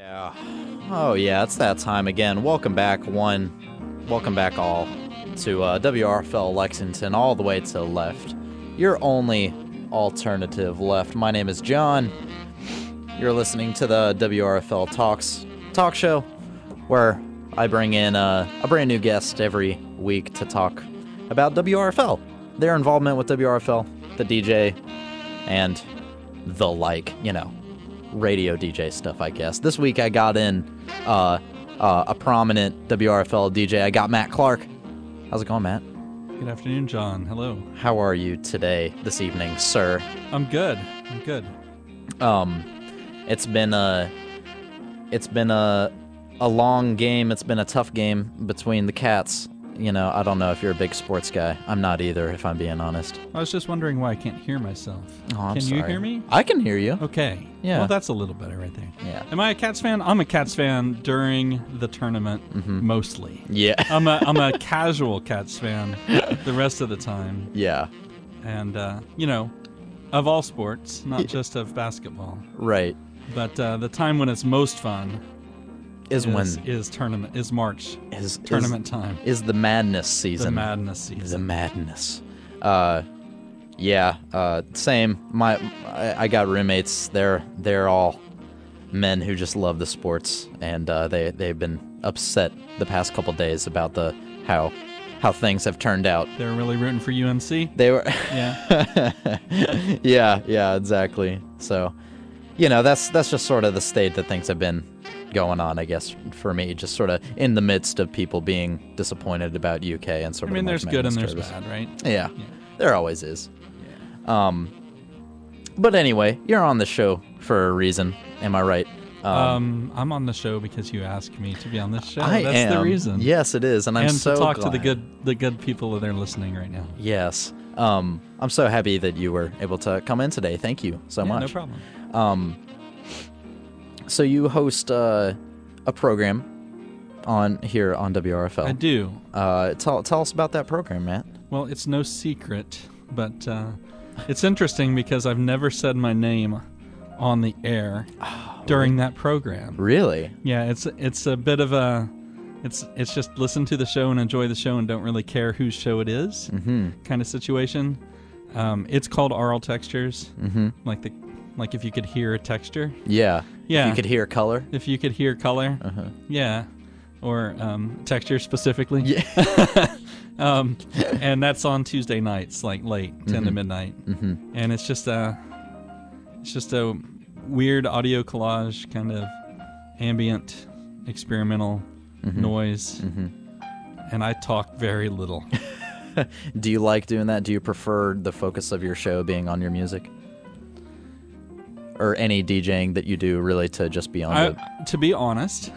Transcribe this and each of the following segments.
Yeah. Oh yeah, it's that time again. Welcome back, one. Welcome back, all, to WRFL Lexington, all the way to the left. Your only alternative left. My name is John. You're listening to the WRFL talk show, where I bring in a brand new guest every week to talk about WRFL, their involvement with WRFL, the DJ, and the like, radio DJ stuff, I guess. This week I got in a prominent WRFL DJ. I got Matt Clark. How's it going, Matt? Good afternoon, John. Hello. How are you today, this evening, sir? I'm good. It's been a long game. It's been a tough game between the Cats. I don't know if you're a big sports guy. I'm not either, if I'm being honest. I was just wondering why I can't hear myself. Oh, I'm Can sorry. you hear me? I can hear you. Okay. Yeah. Well, that's a little better right there. Yeah. Am I a Cats fan? I'm a Cats fan during the tournament, mostly. Yeah. I'm a casual Cats fan the rest of the time. Yeah. And, of all sports, not just of basketball. Right. But the time when it's most fun is March. Tournament time. Is the madness season. The madness season. The madness. Same. I got roommates. They're all men who just love the sports, and they've been upset the past couple days about how things have turned out. They were really rooting for UNC. They were. Yeah. Yeah, exactly. So, that's just sort of the state that things have been going on, I guess, for me, just sort of in the midst of people being disappointed about UK and sort of. I mean, there's good and there's service. bad, right? Yeah, there always is. Yeah. But anyway, you're on the show for a reason. Am I right? I'm on the show because you asked me to be on this show. That's That's the reason. Yes, it is, and I'm so to talk glad. to the good people that are listening right now. Yes. I'm so happy that you were able to come in today. Thank you so much. No problem. So you host a program here on WRFL. I do. Tell us about that program, Matt. Well, it's no secret, but it's interesting because I've never said my name on the air during that program. Really? Yeah, it's a bit of a it's just listen to the show and enjoy the show and don't really care whose show it is kind of situation. It's called Aural Textures, like if you could hear a texture. Yeah. Yeah. If you could hear color. If you could hear color. Yeah. Or texture specifically. Yeah. And that's on Tuesday nights, like late, 10 to midnight. And it's just a weird audio collage, kind of ambient, experimental noise. And I talk very little. Do you like doing that? Do you prefer the focus of your show being on your music? Or any DJing that you do really to just be on To be honest,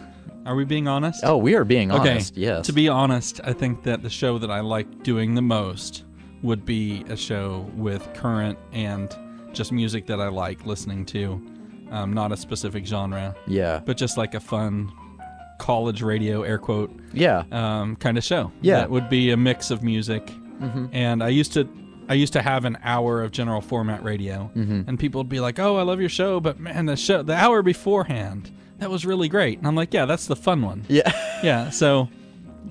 are we being honest? Oh, we are being okay. honest, yes. To be honest, I think that the show that I like doing the most would be a show with current and just music that I like listening to. Not a specific genre. Yeah. But just like a fun college radio, air quote, kind of show. Yeah. That would be a mix of music. And I used to have an hour of general format radio, and people would be like, "Oh, I love your show, but man, the hour beforehand, that was really great." And I'm like, "Yeah, that's the fun one." Yeah. Yeah. So,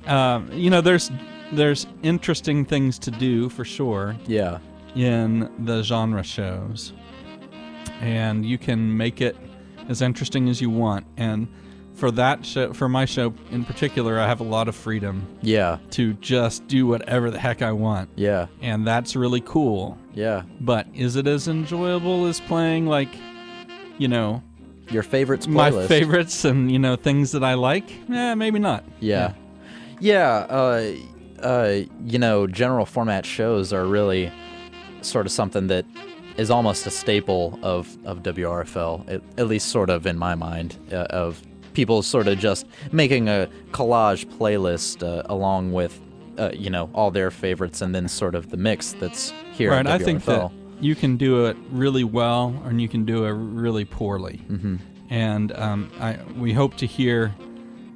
there's interesting things to do for sure. Yeah. In the genre shows, and you can make it as interesting as you want. And for that show, for my show in particular, I have a lot of freedom. Yeah. To just do whatever the heck I want. Yeah. And that's really cool. Yeah. But is it as enjoyable as playing your favorites playlist? My favorites and things that I like? Maybe not. Yeah. Yeah. General format shows are really sort of something that is almost a staple of WRFL, at least sort of in my mind, of people sort of just making a collage playlist along with, all their favorites, and then sort of the mix that's here at WRFL. I think that you can do it really well, and you can do it really poorly. And we hope to hear.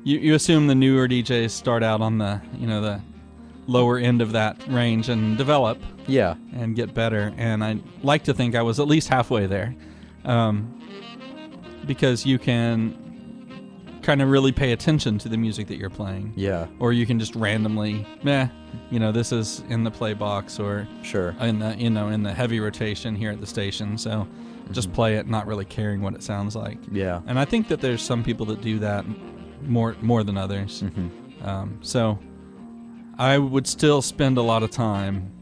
You assume the newer DJs start out on the the lower end of that range and develop. Yeah. And get better. And I like to think I was at least halfway there, because you can kind of really pay attention to the music that you're playing. Yeah. Or you can just randomly, this is in the play box or Sure. in the in the heavy rotation here at the station. So just play it, not really caring what it sounds like. Yeah. And I think that there's some people that do that more than others. So I would still spend a lot of time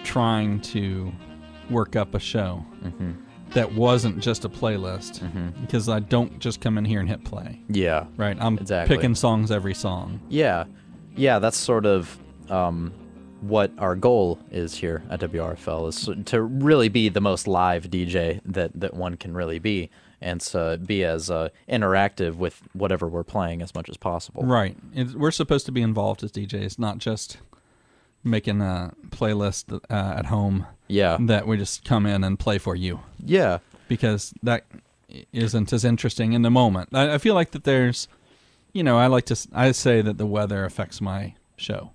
trying to work up a show that wasn't just a playlist, because I don't just come in here and hit play. Yeah. Right? I'm picking songs every song. Yeah. Yeah, that's sort of what our goal is here at WRFL, is to really be the most live DJ that one can really be, and to be as interactive with whatever we're playing as much as possible. Right. We're supposed to be involved as DJs, not just making a playlist at home. Yeah. That we just come in and play for you. Yeah. Because that isn't as interesting in the moment. I feel like that there's, I say that the weather affects my show.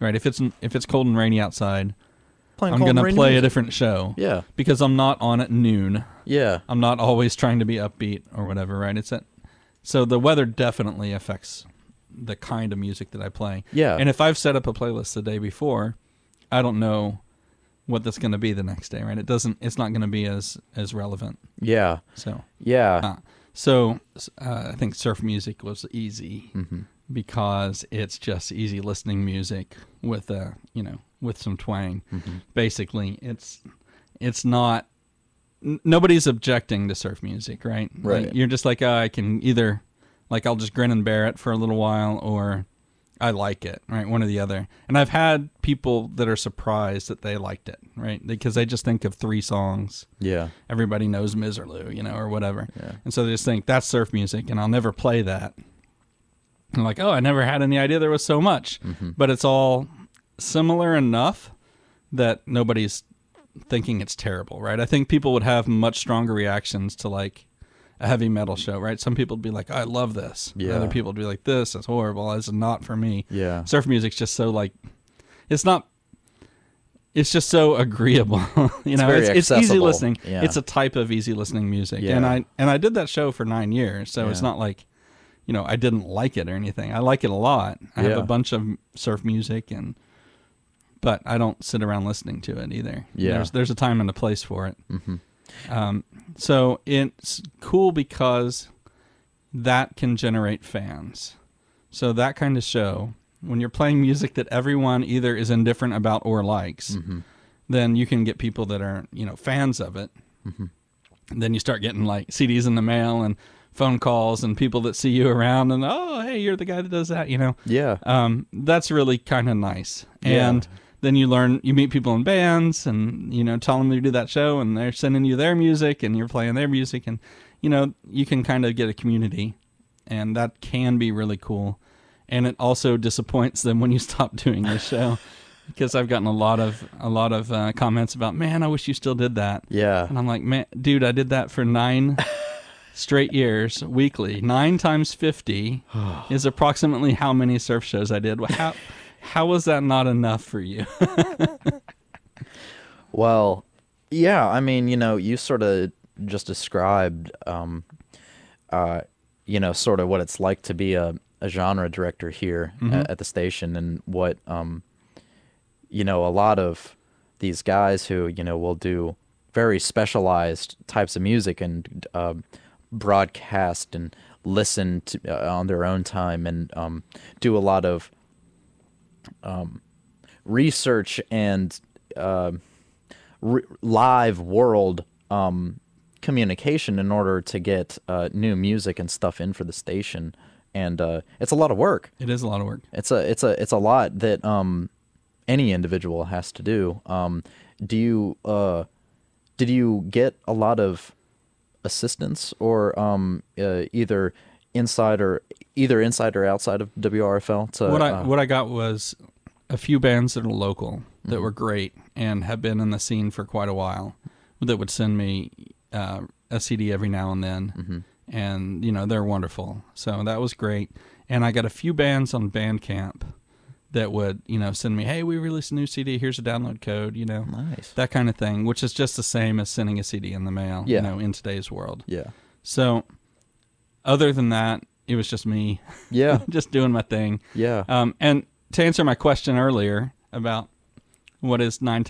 Right. If it's cold and rainy outside, I'm going to play a different show. Yeah. Because I'm not on at noon. Yeah. I'm not always trying to be upbeat or whatever, right? So the weather definitely affects the kind of music that I play. Yeah. And if I've set up a playlist the day before, I don't know what that's going to be the next day, right? It's not going to be as relevant. Yeah. So. Yeah. I think surf music was easy because it's just easy listening music with with some twang. Basically, it's not. Nobody's objecting to surf music, right? Right. Like, you're just like, I can either, I'll just grin and bear it for a little while, or I like it, right? One or the other. And I've had people that are surprised that they liked it, right? Because they just think of 3 songs. Yeah. Everybody knows Miserlou, or whatever. Yeah. And so they just think that's surf music, and I'll never play that. And like, oh, I never had any idea there was so much. But it's all similar enough that nobody's thinking it's terrible, right? I think people would have much stronger reactions to a heavy metal show, right? Some people would be like, I love this. Yeah. Other people would be like, this is horrible. This is not for me. Yeah. Surf music's just so it's just so agreeable. It's easy listening. Yeah. It's a type of easy listening music. Yeah. And I did that show for 9 years. So it's not like, I didn't like it or anything. I like it a lot. I have a bunch of surf music, but I don't sit around listening to it either. Yeah. There's a time and a place for it. So it's cool because that can generate fans. So that kind of show, when you're playing music that everyone either is indifferent about or likes, then you can get people that are, fans of it. And then you start getting CDs in the mail and phone calls and people that see you around and, oh, hey, you're the guy that does that, Yeah. That's really kind of nice. And then you meet people in bands and, tell them you do that show and they're sending you their music and you're playing their music and, you can kind of get a community, and that can be really cool. And it also disappoints them when you stop doing this show, because I've gotten a lot of comments about, man, I wish you still did that. Yeah. And I'm like, man, dude, I did that for 9 straight years, weekly. 9 times 50 is approximately how many surf shows I did. How was that not enough for you? Well, yeah, I mean, you sort of just described, sort of what it's like to be a genre director here at the station, and what, a lot of these guys who, will do very specialized types of music and broadcast and listen to on their own time, and do a lot of research and live world communication in order to get new music and stuff in for the station, and it's a lot of work. It is a lot of work. It's a lot that any individual has to do. Did you get a lot of assistance, or either inside or outside of WRFL? What I got was a few bands that are local that were great and have been in the scene for quite a while, that would send me a CD every now and then, and they're wonderful. So that was great. And I got a few bands on Bandcamp that would send me, hey, we released a new CD, here's a download code, Nice. that kind of thing, which is just the same as sending a CD in the mail, in today's world. Yeah. So other than that, it was just me. Yeah. Just doing my thing. Yeah. And to answer my question earlier about what is 9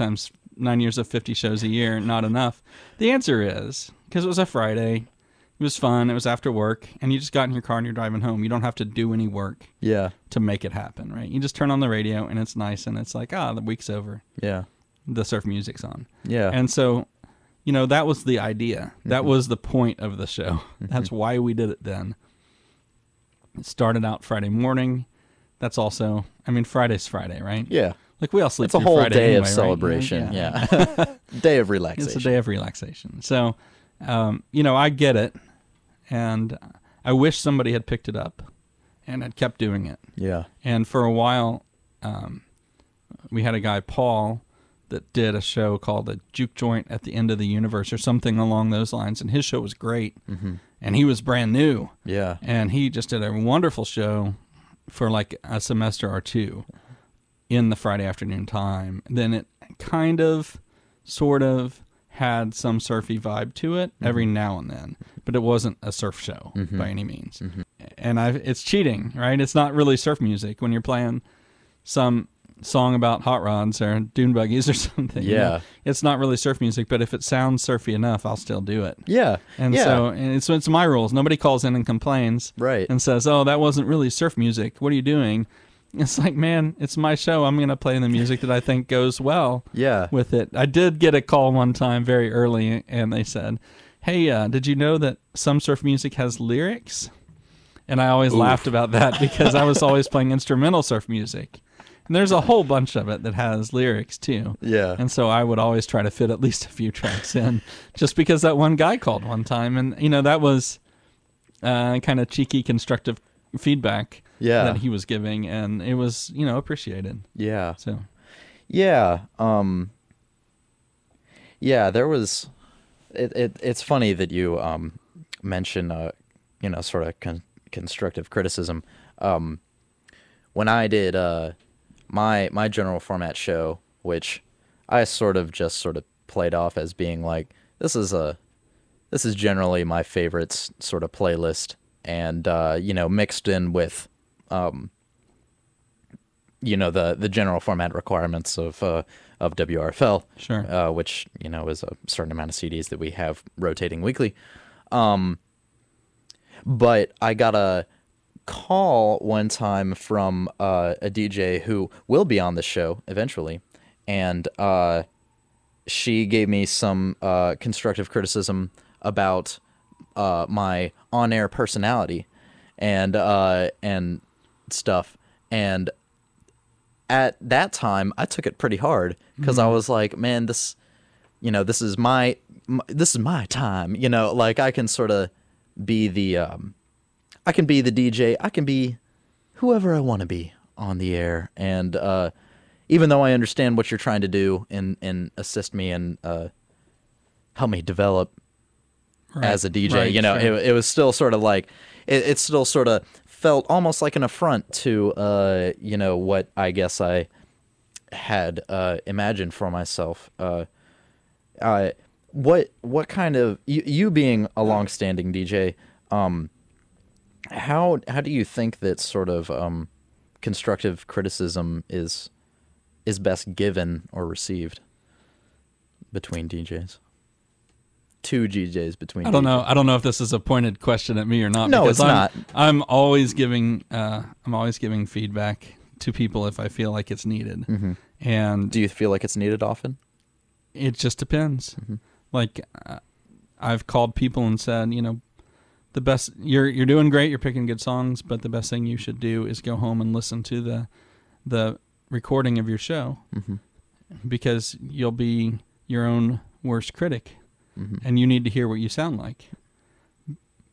years of 50 shows a year not enough, the answer is, because it was a Friday, it was fun, it was after work, and you just got in your car and you're driving home. You don't have to do any work to make it happen, right? You just turn on the radio and it's nice, and it's like, the week's over. Yeah. The surf music's on. Yeah. And so, that was the idea. That was the point of the show. That's why we did it then. It started out Friday morning. That's also, Friday's Friday, right? Yeah. Like we all sleep It's a through whole Friday day anyway, of celebration. Right? Yeah. Day of relaxation. It's a day of relaxation. So, I get it. And I wish somebody had picked it up and had kept doing it. Yeah. And for a while, we had a guy, Paul, that did a show called The Juke Joint at the End of the Universe or something along those lines. And his show was great. Mm-hmm. And he was brand new. Yeah. And he just did a wonderful show for like a semester or two in the Friday afternoon time. Then it kind of, sort of had some surfy vibe to it every now and then. But it wasn't a surf show by any means. Mm-hmm. And it's cheating, right? It's not really surf music when you're playing some song about hot rods or dune buggies or something. Yeah. It's not really surf music, but if it sounds surfy enough, I'll still do it. Yeah. And so it's my rules. Nobody calls in and complains and says, oh, that wasn't really surf music. What are you doing? It's like, man, it's my show. I'm going to play the music that I think goes well with it. I did get a call one time very early, and they said, hey, did you know that some surf music has lyrics? And I always laughed about that because I was always playing instrumental surf music. And there's a whole bunch of it that has lyrics, too. Yeah. And so I would always try to fit at least a few tracks in just because that one guy called one time. And, that was kind of cheeky, constructive feedback that he was giving. And it was, appreciated. Yeah. So. Yeah. There was... It's funny that you mention, sort of constructive criticism. When I did my general format show, which I sort of played off as being like, this is generally my favorites sort of playlist, and mixed in with the general format requirements of WRFL, sure, which is a certain amount of CDs that we have rotating weekly. But I got a call one time from a DJ who will be on the show eventually, and she gave me some constructive criticism about my on-air personality and stuff. And at that time, I took it pretty hard because I was like, man, this is my time. Like I can sort of be the I can be the DJ. I can be whoever I want to be on the air. And even though I understand what you're trying to do and assist me and help me develop as a DJ, sure. it was still sort of like it still sort of felt almost like an affront to what I guess I had imagined for myself. What kind of you being a long-standing DJ, how do you think that sort of constructive criticism is best given or received between DJs? Two DJs between. I don't know. I don't know if this is a pointed question at me or not. No, it's not. I'm always giving feedback to people if I feel like it's needed. Mm-hmm. And do you feel like it's needed often? It just depends. Mm-hmm. Like I've called people and said, the best you're doing great. You're picking good songs, but the best thing you should do is go home and listen to the recording of your show, mm-hmm. because you'll be your own worst critic. Mm-hmm. And you need to hear what you sound like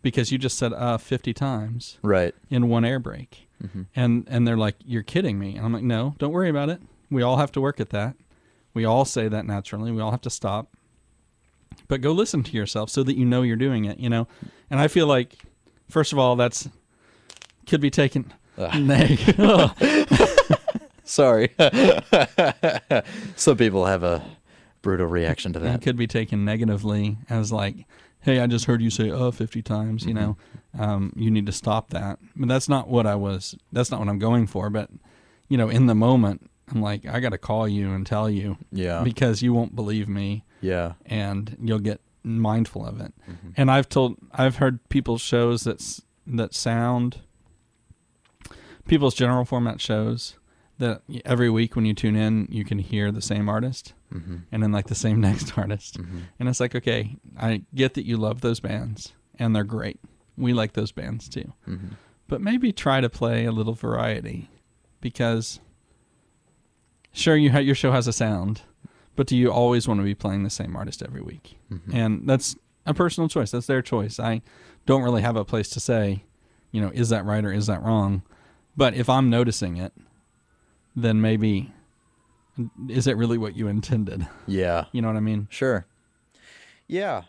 because you just said 50 times right in one air break. Mm-hmm. And they're like, you're kidding me. And I'm like, no, don't worry about it. We all have to work at that. We all say that naturally. We all have to stop. But go listen to yourself so that you know you're doing it, And I feel like, first of all, that's could be taken... Sorry. Some people have a brutal reaction to that. It could be taken negatively as like, hey, I just heard you say 50 times, you know, you need to stop that. But that's not what I'm going for. But, you know, in the moment, I'm like, I got to call you and tell you. Yeah. Because you won't believe me. Yeah. And you'll get mindful of it. And I've heard people's shows that sound, people's general format shows that every week when you tune in, you can hear the same artist and then like the same next artist. And it's like, okay, I get that you love those bands and they're great. We like those bands too. But maybe try to play a little variety, because sure, your show has a sound, but do you always want to be playing the same artist every week? And that's a personal choice. That's their choice. I don't really have a place to say, you know, is that right or is that wrong? But if I'm noticing it, then maybe, is it really what you intended? Yeah. You know what I mean? Sure. Yeah.